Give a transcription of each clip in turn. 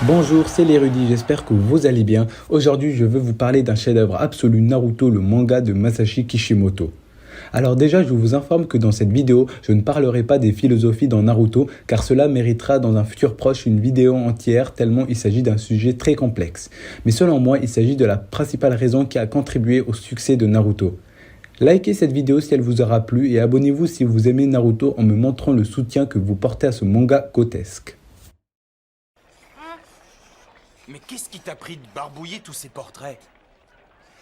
Bonjour, c'est l'érudit, j'espère que vous allez bien. Aujourd'hui, je veux vous parler d'un chef-d'œuvre absolu, Naruto, le manga de Masashi Kishimoto. Alors déjà, je vous informe que dans cette vidéo, je ne parlerai pas des philosophies dans Naruto, car cela méritera dans un futur proche une vidéo entière, tellement il s'agit d'un sujet très complexe. Mais selon moi, il s'agit de la principale raison qui a contribué au succès de Naruto. Likez cette vidéo si elle vous aura plu et abonnez-vous si vous aimez Naruto en me montrant le soutien que vous portez à ce manga grotesque. Mais qu'est-ce qui t'a pris de barbouiller tous ces portraits?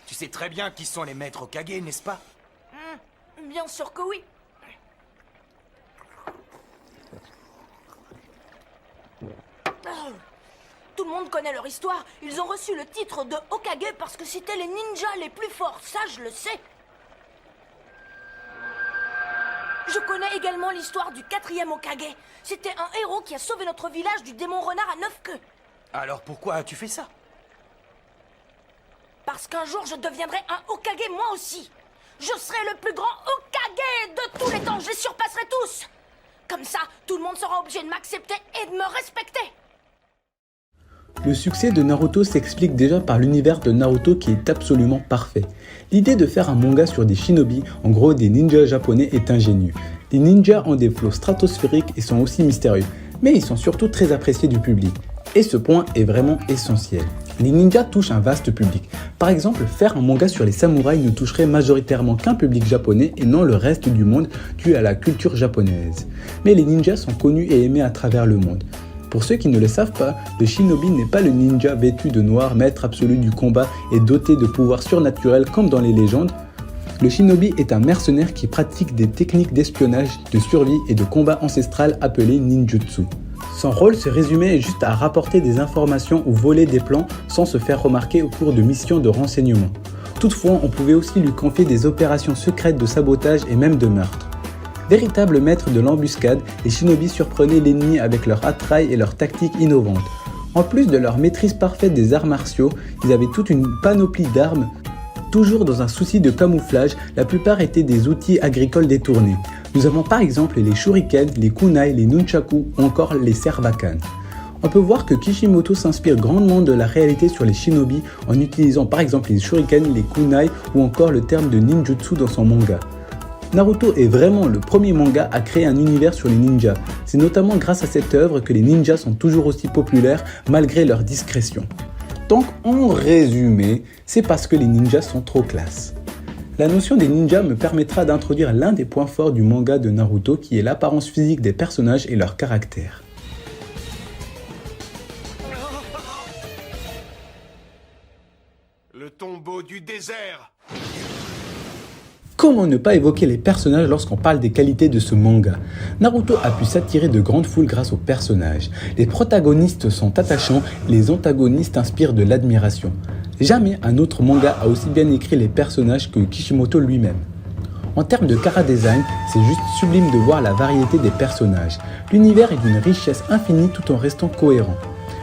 Tu sais très bien qui sont les maîtres Hokage, n'est-ce pas? Bien sûr que oui. Tout le monde connaît leur histoire. Ils ont reçu le titre de Hokage parce que c'était les ninjas les plus forts. Ça, je le sais. Je connais également l'histoire du 4e Hokage. C'était un héros qui a sauvé notre village du démon renard à 9 queues. Alors pourquoi as-tu fait ça? Parce qu'un jour, je deviendrai un Hokage moi aussi. Je serai le plus grand Hokage de tous les temps. Je les surpasserai tous. Comme ça, tout le monde sera obligé de m'accepter et de me respecter. Le succès de Naruto s'explique déjà par l'univers de Naruto qui est absolument parfait. L'idée de faire un manga sur des shinobi, en gros des ninjas japonais, est ingénue. Les ninjas ont des flots stratosphériques et sont aussi mystérieux, mais ils sont surtout très appréciés du public. Et ce point est vraiment essentiel. Les ninjas touchent un vaste public. Par exemple, faire un manga sur les samouraïs ne toucherait majoritairement qu'un public japonais et non le reste du monde dû à la culture japonaise. Mais les ninjas sont connus et aimés à travers le monde. Pour ceux qui ne le savent pas, le shinobi n'est pas le ninja vêtu de noir, maître absolu du combat et doté de pouvoirs surnaturels comme dans les légendes. Le shinobi est un mercenaire qui pratique des techniques d'espionnage, de survie et de combat ancestral appelées ninjutsu. Son rôle se résumait juste à rapporter des informations ou voler des plans sans se faire remarquer au cours de missions de renseignement. Toutefois, on pouvait aussi lui confier des opérations secrètes de sabotage et même de meurtre. Véritables maîtres de l'embuscade, les shinobi surprenaient l'ennemi avec leur attirail et leurs tactiques innovantes. En plus de leur maîtrise parfaite des arts martiaux, ils avaient toute une panoplie d'armes. Toujours dans un souci de camouflage, la plupart étaient des outils agricoles détournés. Nous avons par exemple les shurikens, les kunai, les nunchaku ou encore les serbakans. On peut voir que Kishimoto s'inspire grandement de la réalité sur les shinobi en utilisant par exemple les shurikens, les kunai ou encore le terme de ninjutsu dans son manga. Naruto est vraiment le premier manga à créer un univers sur les ninjas. C'est notamment grâce à cette œuvre que les ninjas sont toujours aussi populaires malgré leur discrétion. Donc en résumé, c'est parce que les ninjas sont trop classe. La notion des ninjas me permettra d'introduire l'un des points forts du manga de Naruto qui est l'apparence physique des personnages et leur caractère. Le tombeau du désert. Comment ne pas évoquer les personnages lorsqu'on parle des qualités de ce manga? Naruto a pu s'attirer de grandes foules grâce aux personnages. Les protagonistes sont attachants, les antagonistes inspirent de l'admiration. Jamais un autre manga a aussi bien écrit les personnages que Kishimoto lui-même. En termes de chara-design, c'est juste sublime de voir la variété des personnages. L'univers est d'une richesse infinie tout en restant cohérent.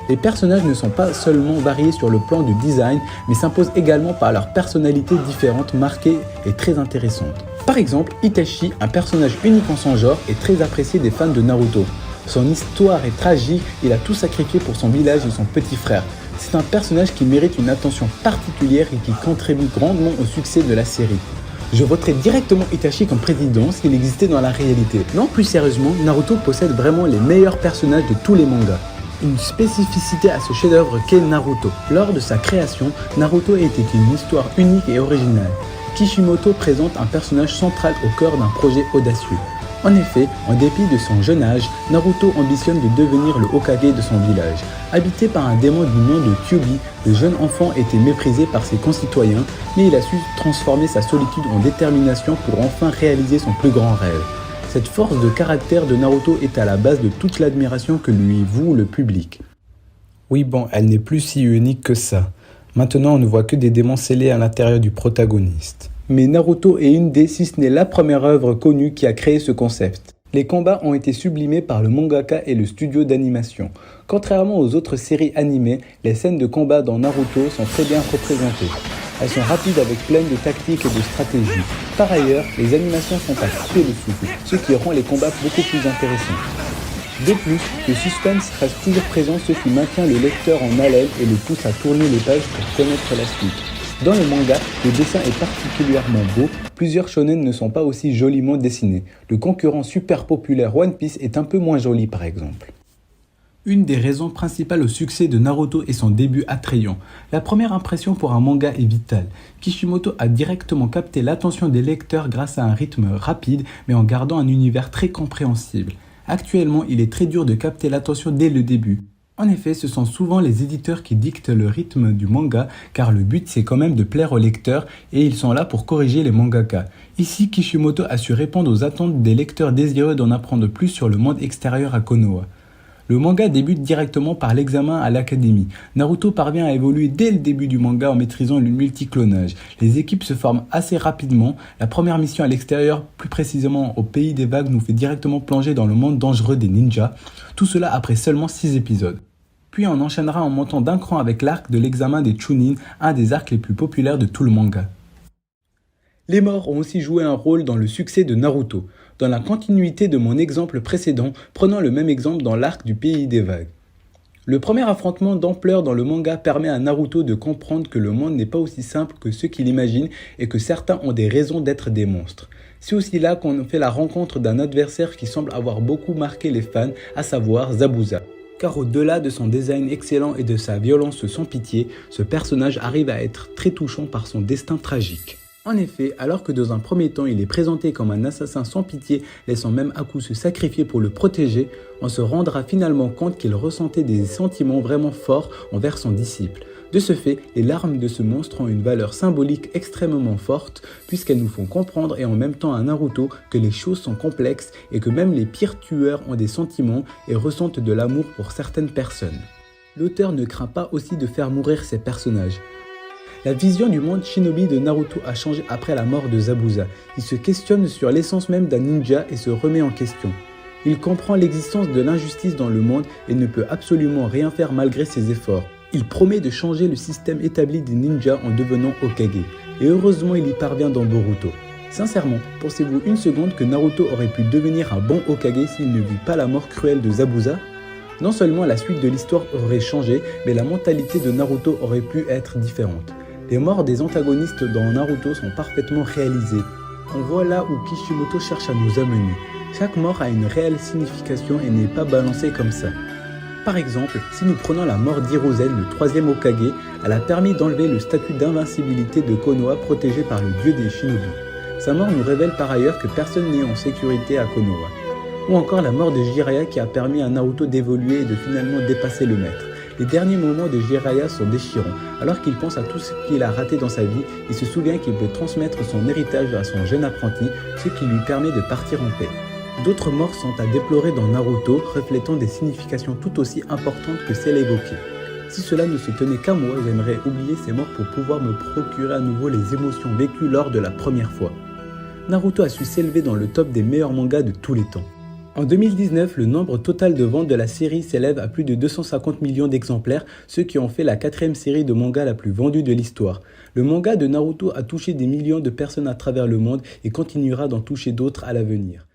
Les personnages ne sont pas seulement variés sur le plan du design, mais s'imposent également par leur personnalité différente, marquée et très intéressante. Par exemple, Itachi, un personnage unique en son genre, est très apprécié des fans de Naruto. Son histoire est tragique, il a tout sacrifié pour son village et son petit frère. C'est un personnage qui mérite une attention particulière et qui contribue grandement au succès de la série. Je voterais directement Itachi comme président s'il existait dans la réalité. Non, plus sérieusement, Naruto possède vraiment les meilleurs personnages de tous les mangas. Une spécificité à ce chef-d'œuvre qu'est Naruto. Lors de sa création, Naruto était une histoire unique et originale. Kishimoto présente un personnage central au cœur d'un projet audacieux. En effet, en dépit de son jeune âge, Naruto ambitionne de devenir le Hokage de son village. Habité par un démon du nom de Kyuubi, le jeune enfant était méprisé par ses concitoyens, mais il a su transformer sa solitude en détermination pour enfin réaliser son plus grand rêve. Cette force de caractère de Naruto est à la base de toute l'admiration que lui voue le public. Oui bon, elle n'est plus si unique que ça. Maintenant, on ne voit que des démons scellés à l'intérieur du protagoniste. Mais Naruto est une des, si ce n'est la première œuvre connue qui a créé ce concept. Les combats ont été sublimés par le mangaka et le studio d'animation. Contrairement aux autres séries animées, les scènes de combat dans Naruto sont très bien représentées. Elles sont rapides avec pleines de tactiques et de stratégies. Par ailleurs, les animations sont à couper le souffle, ce qui rend les combats beaucoup plus intéressants. De plus, le suspense reste toujours présent, ce qui maintient le lecteur en haleine et le pousse à tourner les pages pour connaître la suite. Dans le manga, le dessin est particulièrement beau, plusieurs shonen ne sont pas aussi joliment dessinés. Le concurrent super populaire One Piece est un peu moins joli par exemple. Une des raisons principales au succès de Naruto est son début attrayant. La première impression pour un manga est vitale. Kishimoto a directement capté l'attention des lecteurs grâce à un rythme rapide mais en gardant un univers très compréhensible. Actuellement, il est très dur de capter l'attention dès le début. En effet, ce sont souvent les éditeurs qui dictent le rythme du manga car le but c'est quand même de plaire aux lecteurs et ils sont là pour corriger les mangaka. Ici, Kishimoto a su répondre aux attentes des lecteurs désireux d'en apprendre plus sur le monde extérieur à Konoha. Le manga débute directement par l'examen à l'académie. Naruto parvient à évoluer dès le début du manga en maîtrisant le multiclonage. Les équipes se forment assez rapidement. La première mission à l'extérieur, plus précisément au pays des vagues, nous fait directement plonger dans le monde dangereux des ninjas. Tout cela après seulement 6 épisodes. Puis on enchaînera en montant d'un cran avec l'arc de l'examen des Chunin, un des arcs les plus populaires de tout le manga. Les morts ont aussi joué un rôle dans le succès de Naruto. Dans la continuité de mon exemple précédent, prenons le même exemple dans l'arc du pays des vagues. Le premier affrontement d'ampleur dans le manga permet à Naruto de comprendre que le monde n'est pas aussi simple que ceux qui l'imaginent et que certains ont des raisons d'être des monstres. C'est aussi là qu'on fait la rencontre d'un adversaire qui semble avoir beaucoup marqué les fans, à savoir Zabuza. Car au-delà de son design excellent et de sa violence sans pitié, ce personnage arrive à être très touchant par son destin tragique. En effet, alors que dans un premier temps il est présenté comme un assassin sans pitié, laissant même Aku se sacrifier pour le protéger, on se rendra finalement compte qu'il ressentait des sentiments vraiment forts envers son disciple. De ce fait, les larmes de ce monstre ont une valeur symbolique extrêmement forte puisqu'elles nous font comprendre et en même temps à Naruto que les choses sont complexes et que même les pires tueurs ont des sentiments et ressentent de l'amour pour certaines personnes. L'auteur ne craint pas aussi de faire mourir ses personnages. La vision du monde shinobi de Naruto a changé après la mort de Zabuza. Il se questionne sur l'essence même d'un ninja et se remet en question. Il comprend l'existence de l'injustice dans le monde et ne peut absolument rien faire malgré ses efforts. Il promet de changer le système établi des ninjas en devenant Hokage. Et heureusement il y parvient dans Boruto. Sincèrement, pensez-vous une seconde que Naruto aurait pu devenir un bon Hokage s'il ne vit pas la mort cruelle de Zabuza ? Non seulement la suite de l'histoire aurait changé, mais la mentalité de Naruto aurait pu être différente. Les morts des antagonistes dans Naruto sont parfaitement réalisées. On voit là où Kishimoto cherche à nous amener. Chaque mort a une réelle signification et n'est pas balancée comme ça. Par exemple, si nous prenons la mort d'Hiruzen, le troisième Hokage, elle a permis d'enlever le statut d'invincibilité de Konoha protégé par le dieu des shinobi. Sa mort nous révèle par ailleurs que personne n'est en sécurité à Konoha. Ou encore la mort de Jiraiya qui a permis à Naruto d'évoluer et de finalement dépasser le maître. Les derniers moments de Jiraiya sont déchirants. Alors qu'il pense à tout ce qu'il a raté dans sa vie, il se souvient qu'il peut transmettre son héritage à son jeune apprenti, ce qui lui permet de partir en paix. D'autres morts sont à déplorer dans Naruto, reflétant des significations tout aussi importantes que celles évoquées. Si cela ne se tenait qu'à moi, j'aimerais oublier ces morts pour pouvoir me procurer à nouveau les émotions vécues lors de la première fois. Naruto a su s'élever dans le top des meilleurs mangas de tous les temps. En 2019, le nombre total de ventes de la série s'élève à plus de 250 millions d'exemplaires, ce qui en fait la 4e série de manga la plus vendue de l'histoire. Le manga de Naruto a touché des millions de personnes à travers le monde et continuera d'en toucher d'autres à l'avenir.